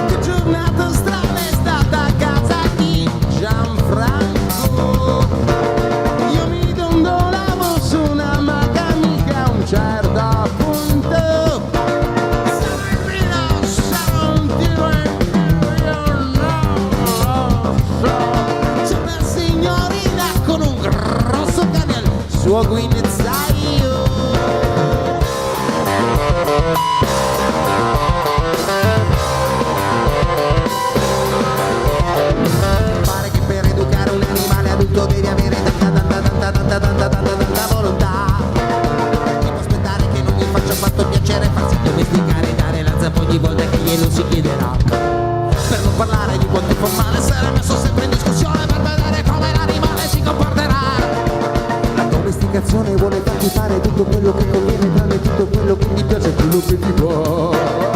Che giornata strana è stata a casa di Gianfranco. Io mi dondolavo su una maga mica a un certo punto. Sono il vino, sono un tiro io non lo so. C'è una signorina con un grosso cane al suo guinezzaio. Pare che per educare un animale adulto devi avere tanta volontà. Devo aspettare che non gli faccia affatto piacere farsi domesticare e dare la zappa ogni volta che glielo si chiederà. Per non parlare di quanto formale sarà messo sempre in discussione per vedere come l'animale si comporterà. La domesticazione vuole farti fare tutto quello che conviene, tranne tutto quello che ti piace, quello che ti va.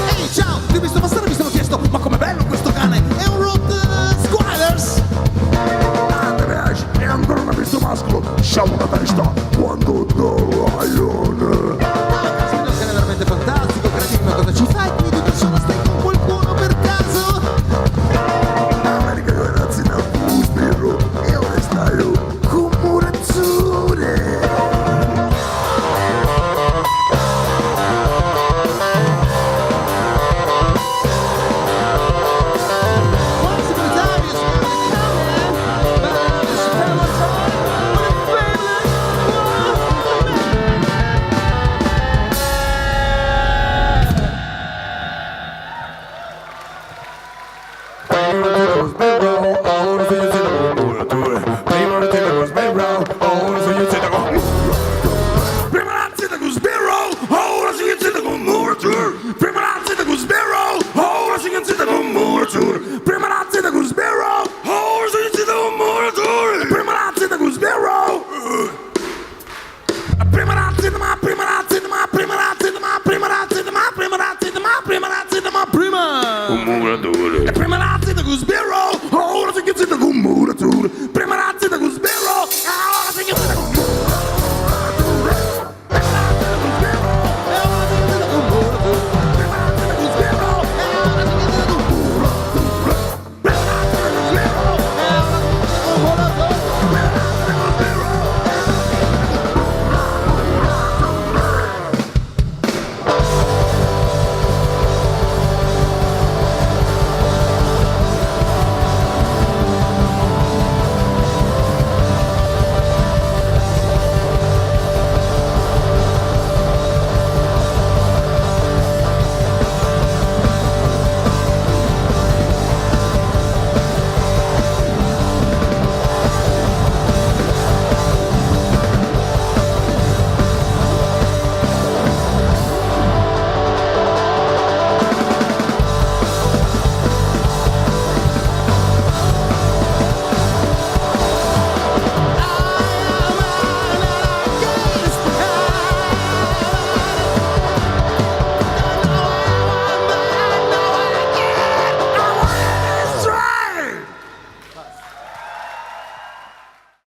Ehi, ciao! Ti ho visto passare e mi sono chiesto, ma com'è bello questo cane? È un Rottweiler Squires! È ancora una bestia maschio, siamo una testa quando no Lion. Spero che è veramente fantastico, credimi, ma cosa ci fai qui di persona? Stai con qualcuno per caso? America io ragazzi da Spiro e ora stai con Murazzone. Once upon a time, you smelled like a man, but I just spent my time with a feeling. Prima razzi da Sbirro.